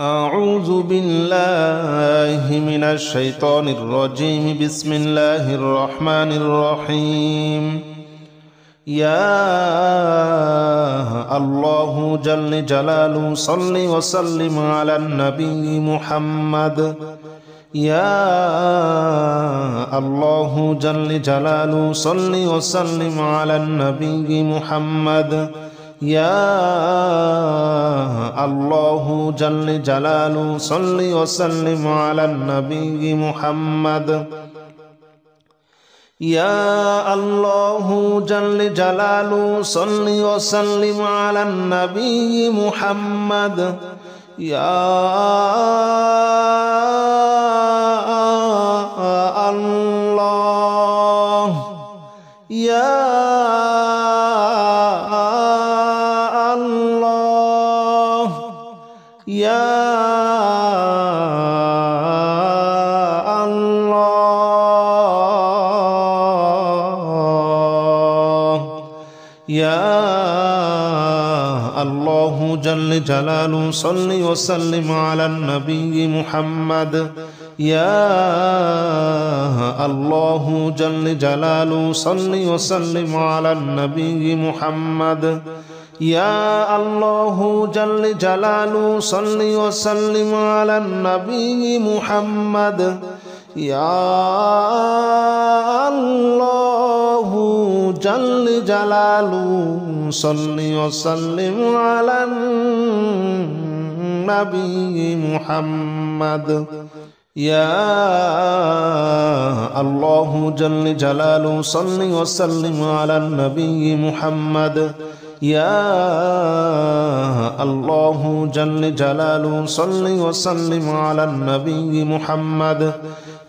أعوذ بالله من الشيطان الرجيم. بسم الله الرحمن الرحيم. يا الله جل جلاله صل وسلم على النبي محمد. يا الله جل جلاله صل وسلم على النبي محمد. يا الله جل جلاله صل وسلم على النبي محمد. يا الله جل جلاله صل وسلم على النبي محمد. يا الله يا يا الله يا الله جل جلاله صل وسلم على النبي محمد. يا الله جل جلاله صل وسلم على النبي محمد. يا الله جل جلاله صل وسلم على النبي محمد. يا الله جل جلاله صل وسلم على النبي محمد. يا الله جل جلاله صل وسلم على النبي محمد. يا الله جل جلاله صل وسلم على النبي محمد.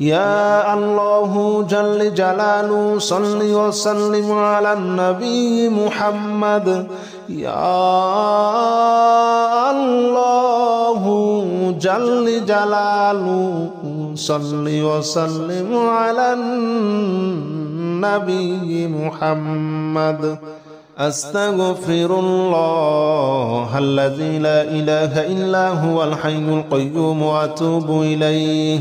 يا الله جل جلاله صل وسلم على النبي محمد. يا الله جل جلاله صل وسلم على النبي محمد. أستغفر الله الذي لا إله إلا هو الحي القيوم وأتوب إليه.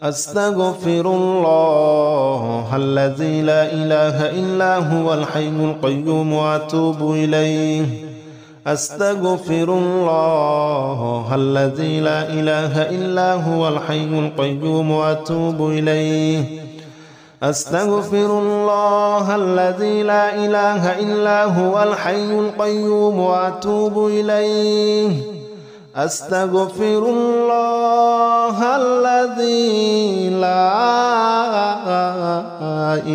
أستغفر الله الذي لا إله إلا هو الحي القيوم وأتوب إليه. أستغفر الله الذي لا إله إلا هو الحي القيوم وأتوب إليه. أستغفر الله الذي لا إله إلا هو الحي القيوم وأتوب إليه. أستغفر الله الذي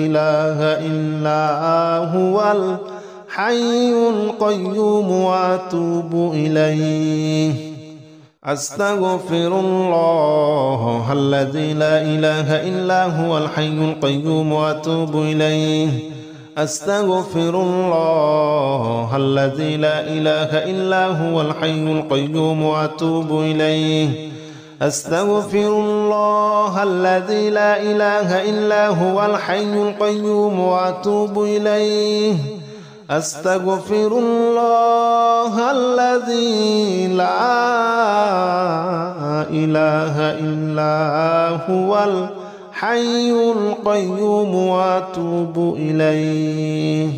لا إله إلا هو الحي القيوم وأتوب إليه. أستغفر الله الذي لا إله إلا هو الحي القيوم وأتوب إليه. أستغفر الله الذي لا إله إلا هو الحي القيوم وأتوب إليه. أستغفر الله الذي لا إله إلا هو الحي القيوم وأتوب إليه. أستغفر الله الذي لا إله إلا هو الحي القيوم وأتوب إليه.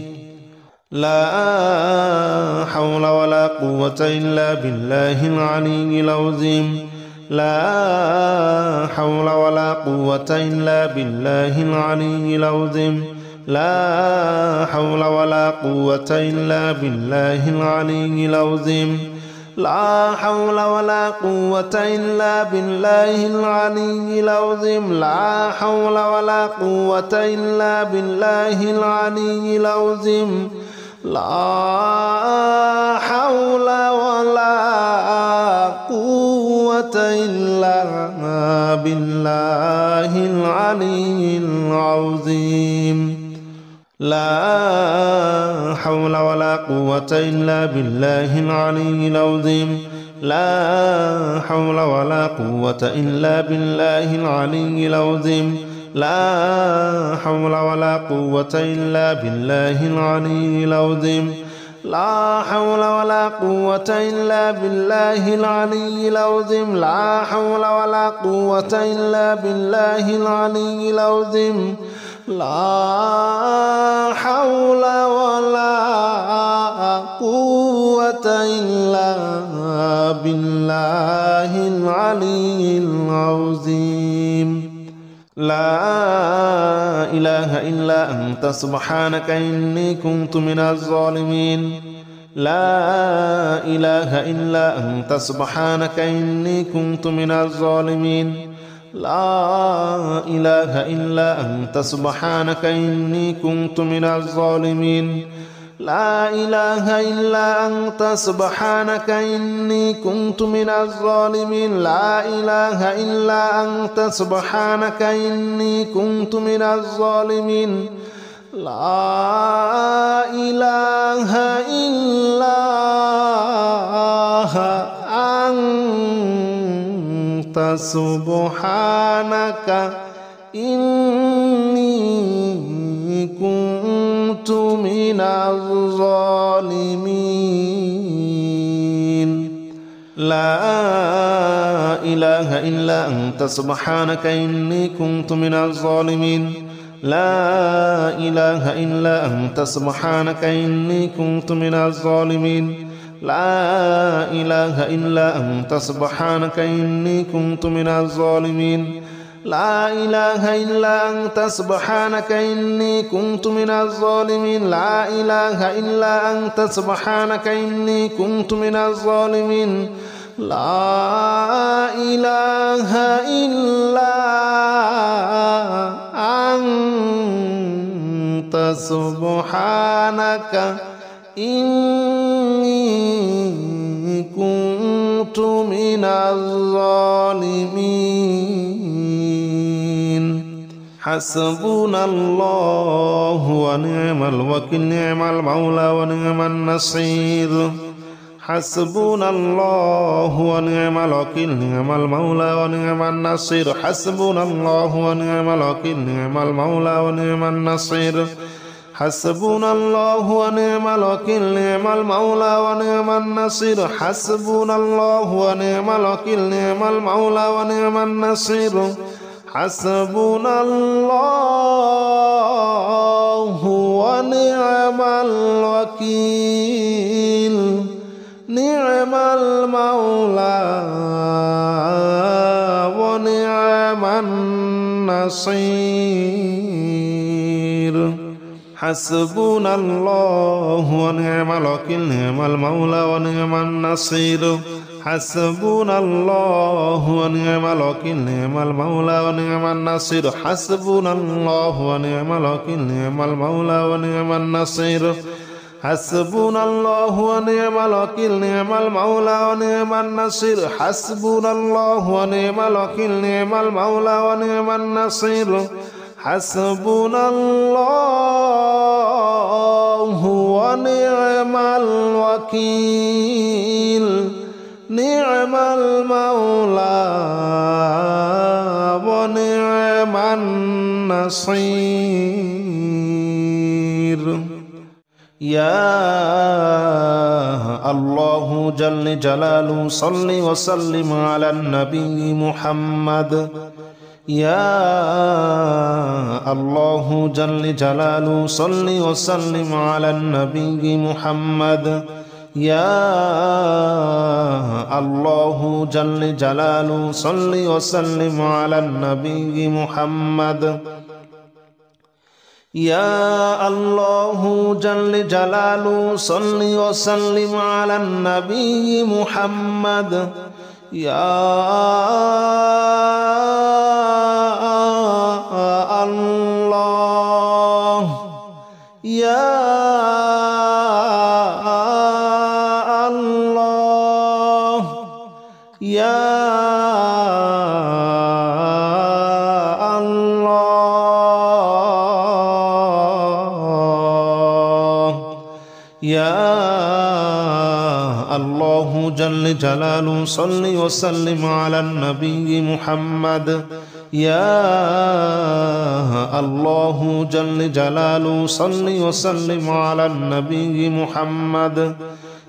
لا حول ولا قوة إلا بالله العلي العظيم. لا حول ولا قوة إلا بالله العلي العظيم. لا حول ولا قوة إلا بالله العلي العظيم. لا حول ولا قوة إلا بالله العلي العظيم. لا حول ولا قوة إلا بالله العلي العظيم. لا حول ولا قوة إلا بالله العلي العظيم. لا حول ولا قوة إلا بالله العلي العظيم. لا حول ولا قوة إلا بالله العلي العظيم. لا حول ولا قوة إلا بالله العلي العظيم. لا حول ولا قوة إلا بالله العلي العظيم لا حول ولا قوة إلا بالله العلي العظيم لا حول ولا قوة إلا بالله العلي العظيم لا إله إلا أنت سبحانك إني كنت من الظالمين لا إله إلا أنت سبحانك إني كنت من الظالمين لا إله إلا أنت سبحانك إني كنت من الظالمين لا إله إلا أنت سبحانك إني كنت من الظالمين لا إله إلا أنت سبحانك إني كنت من الظالمين لا إله إلا أنت سبحانك إني كنت من الظالمين لا إله إلا أنت سبحانك إني كنت من الظالمين لا إله إلا أنت سبحانك إني كنت من الظالمين لا إله إلا أنت سبحانك إني كنت من الظالمين لا إله إلا أنت سبحانك إني كنت من الظالمين لا إله إلا أنت سبحانك إني كنت من الظالمين لا إله إلا أنت سبحانك إني كنت من الظالمين حسبنا الله ونعم الوكيل نعم المولى ونعم النصير حسبنا الله ونعم الوكيل نعم المولى ونعم النصير حسبنا الله ونعم الوكيل نعم المولى ونعم النصير حسبنا الله ونعم الوكيل نعم المولى ونعم النصير حسبنا الله ونعم الوكيل نعم المولى ونعم النصير حسبنا الله ونعم الوكيل نعم المولى ونعم النصير حسبنا الله ونعم الوكيل نعم المولى ونعم النصير حسبنا الله ونعم الوكيل نعم المولى ونعم النصير حسبنا الله ونعم الوكيل نعم المولى ونعم النصير حسبنا الله ونعم الوكيل نعم المولى ونعم النصير حسبنا الله ونعم الوكيل نعم المولى ونعم النصير حسبنا الله ونعم الوكيل نعم المولى ونعم النصير يا الله جل جلاله صل وسلم على النبي محمد يا الله جل جلاله صل وسلم على النبي محمد يا الله جل جلاله صل وسلم على النبي محمد يا الله جل جلاله صل وسلم على النبي محمد يا الله يا الله يا يا الله جل جلاله صل وسلم على النبي محمد يا الله جل جلاله صل وسلم على النبي محمد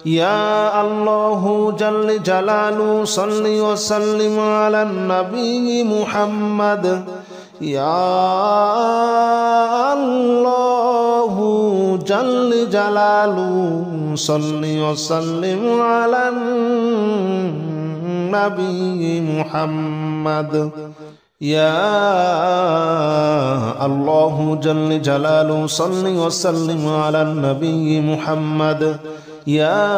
يا الله جل جلاله صل وسلم على النبي محمد يا الله جل جلاله صل وسلم على النبي محمد يا الله جل جلاله صل وسلم على النبي محمد يا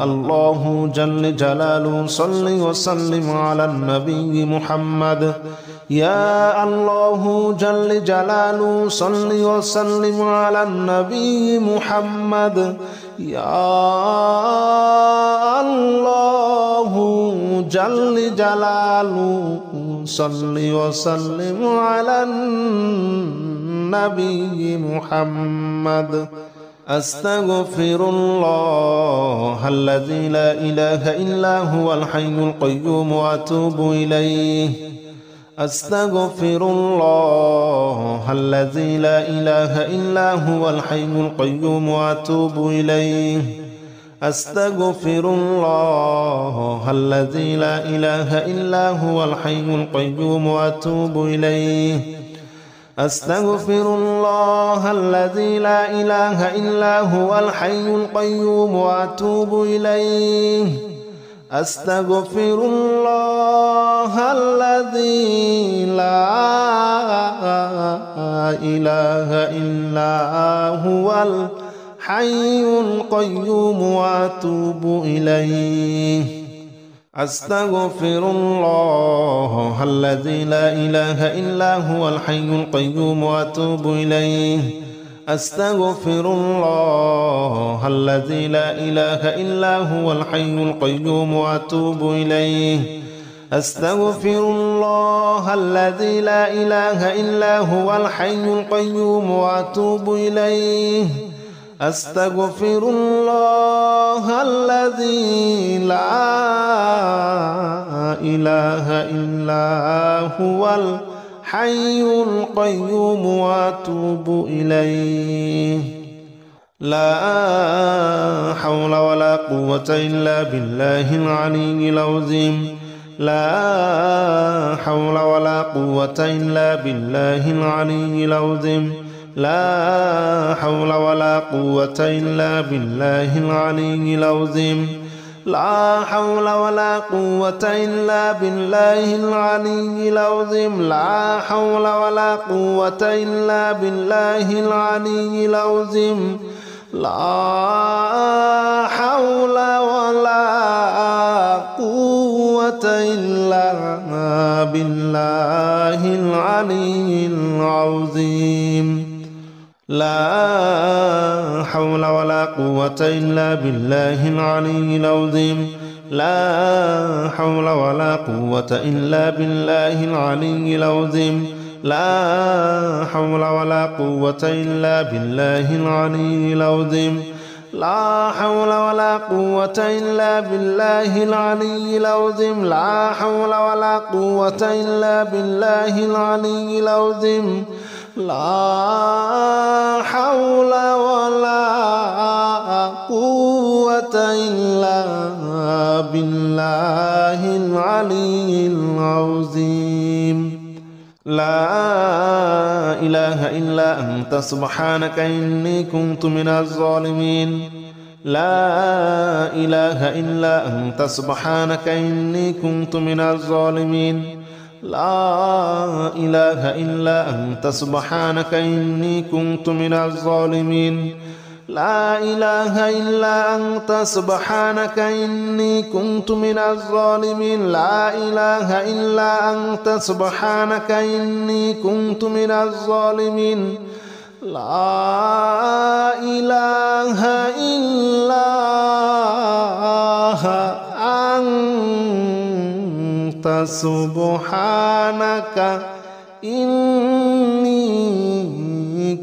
الله جل جلاله صل وسلم على النبي محمد يا الله جل جلاله صل وسلم على النبي محمد يا الله جل جلاله صل وسلم على النبي محمد أستغفر الله الذي لا إله إلا هو الحي القيوم وأتوب إليه أستغفر الله الذي لا إله إلا هو الحي القيوم وأتوب إليه أستغفر الله الذي لا إله إلا هو الحي القيوم وأتوب إليه أستغفر الله الذي لا إله إلا هو الحي القيوم وأتوب إليه أستغفر الله الذي لا إله إلا هو الحي القيوم وأتوب إليه أستغفر الله الذي لا إله إلا هو الحي القيوم وأتوب إليه أستغفر الله الذي لا إله إلا هو الحي القيوم وأتوب إليه أستغفر الله الذي لا إله إلا هو الحي القيوم وأتوب إليه أستغفر الله الذي لا إله إلا هو الحي القيوم وأتوب إليه لا حول ولا قوة إلا بالله العلي العظيم لا حول ولا قوة إلا بالله العلي العظيم لا حول ولا قوة إلا بالله العلي العظيم لا حول ولا قوة إلا بالله العلي العظيم لا حول ولا قوة إلا بالله العلي العظيم لا حول ولا قوة إلا بالله العلي العظيم لا حول ولا قوة إلا بالله العلي العظيم لا حول ولا قوة إلا بالله العلي العظيم لا حول ولا قوة إلا بالله العلي العظيم لا حول ولا قوة إلا بالله العلي العظيم لا حول ولا قوة إلا بالله العلي العظيم لا حول ولا قوة إلا بالله العلي العظيم لا إله إلا أنت سبحانك إني كنت من الظالمين لا إله إلا أنت سبحانك إني كنت من الظالمين لا إله إلا أنت سبحانك إني كنت من الظالمين لا إله إلا أنت سبحانك إني كنت من الظالمين لا إله إلا أنت سبحانك إني كنت من الظالمين لا إله إلا أنت سبحانك إني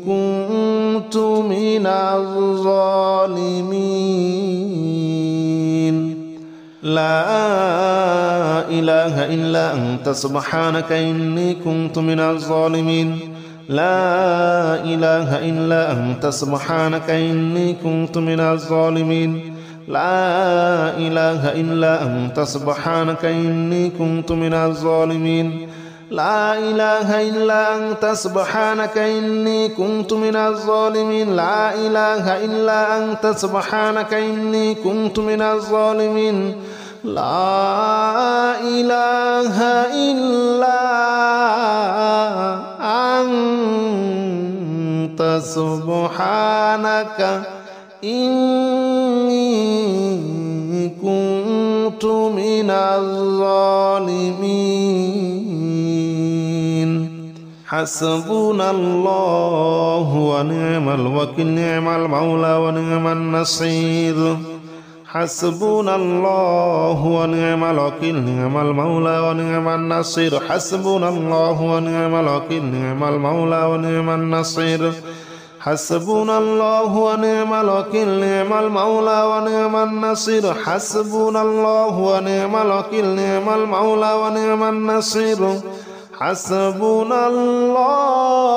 كنت من الظالمين لا إله إلا أنت سبحانك إني كنت من الظالمين لا إله إلا أنت سبحانك إني كنت من الظالمين لا إله إلا أنت سبحانك إني كنت من الظالمين لا إله إلا أنت سبحانك إني كنت من الظالمين لا إله إلا أنت سبحانك إني كنت من الظالمين لا إله إلا أنت سبحانك إني كنت من الظالمين حسبنا الله ونعم الوكيل نعم المولى ونعم النصير حسبنا الله ونعم الوكيل نعم المولى ونعم النصير حسبنا الله ونعم الوكيل نعم المولى ونعم النصير حسبنا الله ونعم الوكيل نعم المولى ونعم النصير حسبنا الله ونعم الوكيل نعم المولى ونعم النصير حسبنا الله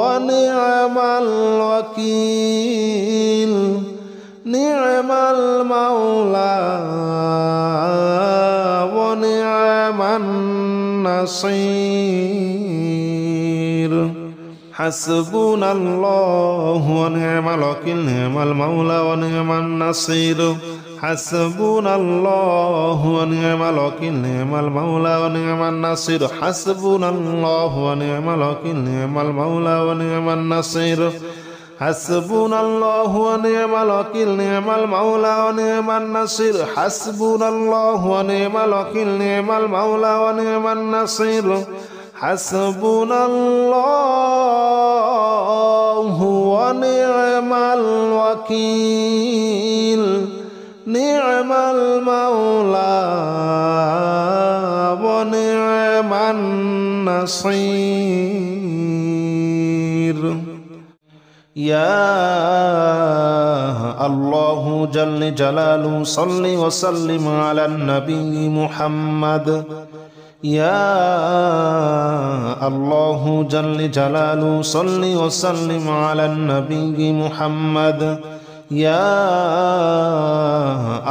ونعم الوكيل نعم المولى ونعم النصير حسبنا الله ونعم الوكيل نعم المولى ونعم النصير حسبنا الله ونعم الوكيل نعم المولى ونعم النصير حسبنا الله ونعم الوكيل نعم المولى ونعم النصير حسبنا الله ونعم الوكيل نعم المولى ونعم النصير حسبنا الله ونعم الوكيل نعم المولى ونعم النصير حسبنا الله ونعم الوكيل نعم المولى ونعم النصير يا الله جل جلاله صل وسلم على النبي محمد يا الله جل جلاله صل وسلم على النبي محمد يا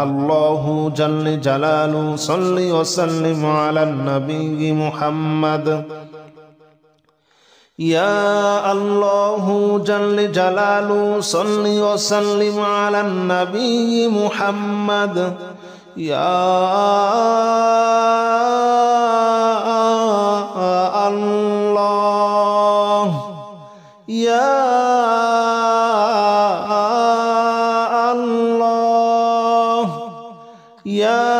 الله جل جلاله صل وسلم على النبي محمد يا الله جل جلاله صل وسلم على النبي محمد يا الله يا الله يا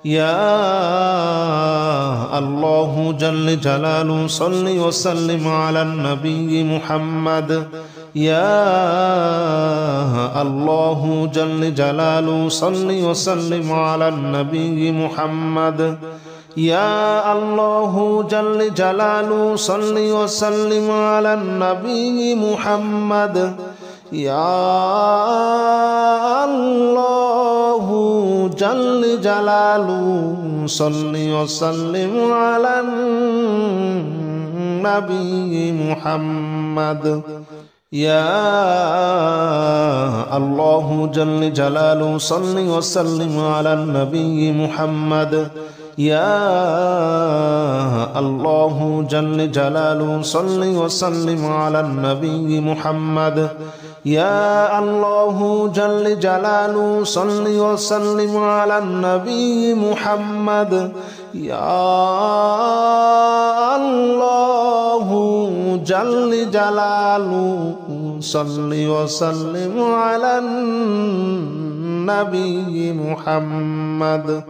يا الله جل جلاله صل وسلم على النبي محمد يا الله جل جلاله صل وسلم على النبي محمد يا الله جل جلاله صل وسلم على النبي محمد يا الله جل جلاله صل وسلم على النبي محمد يا الله جل جلاله صل وسلم على النبي محمد يا الله جل جلاله صل وسلم على النبي محمد يا الله جل جلاله صل وسلم على النبي محمد يا الله جل جلاله صل وسلم على النبي محمد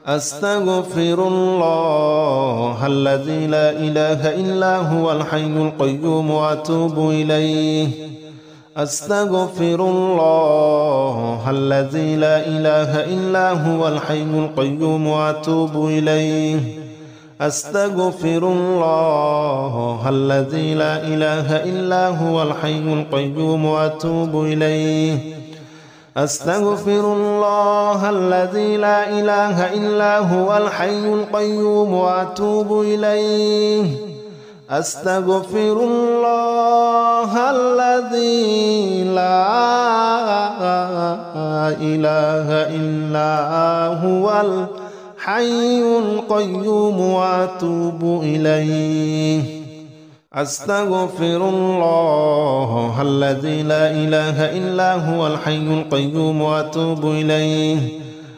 أستغفر الله الذي لا إله إلا هو الحي القيوم وأتوب إليه أستغفر الله الذي لا إله إلا هو الحي القيوم وأتوب إليه أستغفر الله الذي لا إله إلا هو الحي القيوم وأتوب إليه أستغفر الله الذي لا إله إلا هو الحي القيوم وأتوب إليه أستغفر الله الذي لا إله إلا هو الحي القيوم وأتوب إليه أستغفر الله الذي لا إله إلا هو الحي القيوم وأتوب إليه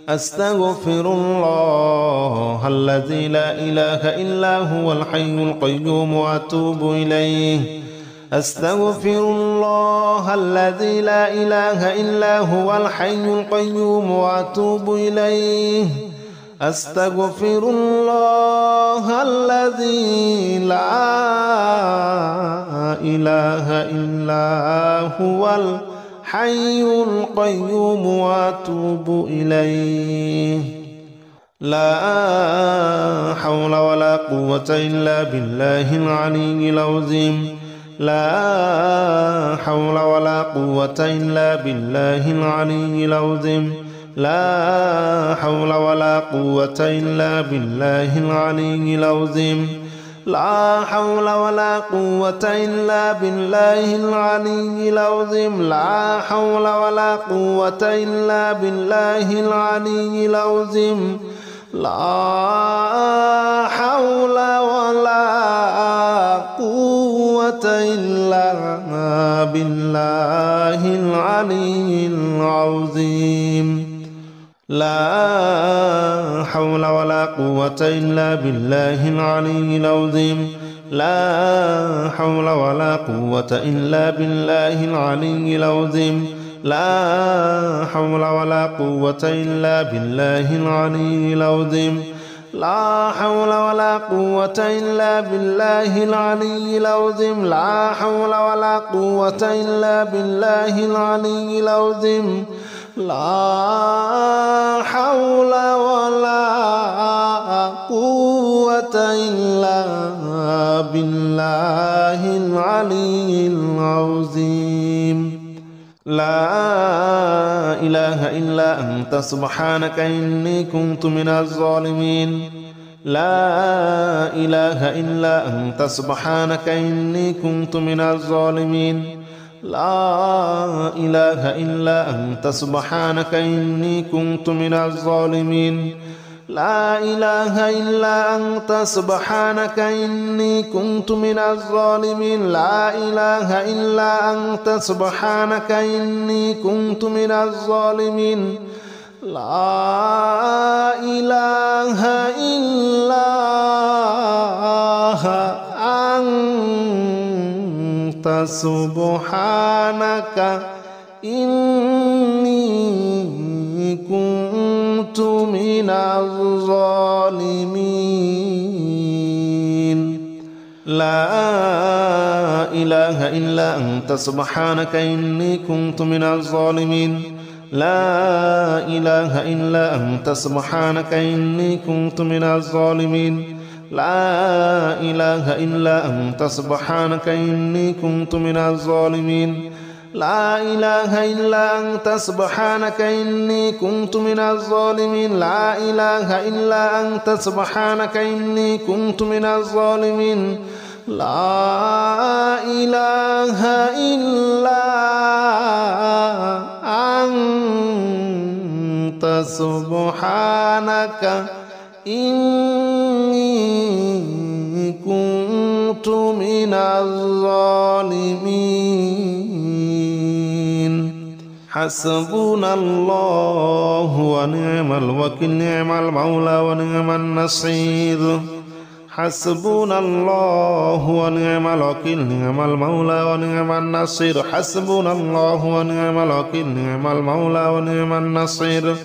أستغفر الله الذي لا إله إلا هو الحي القيوم وأتوب إليه أستغفر الله الذي لا إله إلا هو الحي القيوم وأتوب إليه أستغفر الله الذي لا إله إلا هو الحي القيوم وأتوب إليه لا حول ولا قوة إلا بالله العلي العظيم لا حول ولا قوة إلا بالله العلي العظيم لا حول ولا قوة إلا بالله العلي العظيم لا حول ولا قوة إلا بالله العلي العظيم لا حول ولا قوة إلا بالله العلي العظيم لا حول ولا قوة إلا بالله العلي العظيم لا حول ولا قوة إلا بالله العلي العظيم لا حول ولا قوة إلا بالله العلي العظيم لا حول ولا قوة إلا بالله العلي العظيم لا حول ولا قوة إلا بالله العلي العظيم لا حول ولا قوة إلا بالله العلي العظيم لا حول ولا قوة إلا بالله العلي العظيم لا إله إلا أنت سبحانك إني كنت من الظالمين لا إله إلا أنت سبحانك إني كنت من الظالمين لا إله إلا أنت سبحانك إني كنت من الظالمين لا إله إلا أنت سبحانك إني كنت من الظالمين لا إله إلا أنت سبحانك إني كنت من الظالمين لا إله إلا أنت سبحانك إني كنت من الظالمين لا إله إلا أنت سبحانك إني كنت من الظالمين لا إله إلا أنت سبحانك إني كنت من الظالمين لا إله إلا أنت سبحانك إني كنت من الظالمين لا إله إلا أنت سبحانك إني كنت من الظالمين لا إله إلا أنت سبحانك إني كنت من الظالمين لا إله إلا أنت سبحانك إني كنت من الظالمين حسبنا الله ونعم الوكيل نعم المولى ونعم النصير حسبنا الله ونعم الوكيل نعم المولى ونعم النصير حسبنا الله ونعم الوكيل نعم المولى ونعم النصير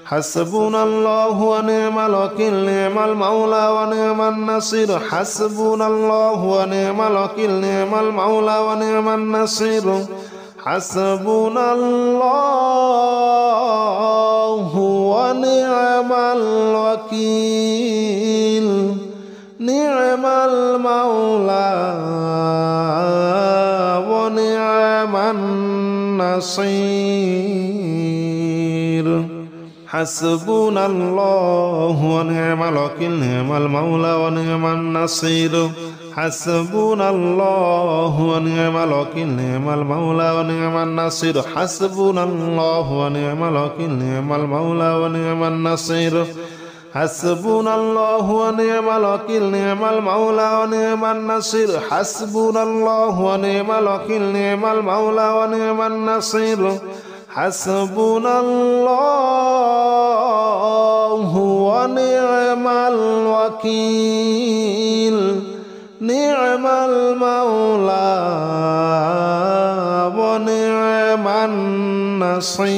حسبنا الله ونعم الوكيل نعم المولى ونعم النصير حسبنا الله ونعم الوكيل نعم المولى ونعم النصير حسبنا الله ونعم الوكيل نعم المولى ونعم النصير حسبنا الله ونعم الوكيل نعم المولى ونعم النصير حسبنا الله ونعم الوكيل نعم المولى ونعم النصير حسبنا الله ونعم الوكيل نعم المولى ونعم النصير حسبنا الله ونعم الوكيل نعم المولى ونعم النصير حسبنا الله ونعم الوكيل نعم المولى ونعم النصير حسبنا الله ونعم الوكيل نعم المولى ونعم النصير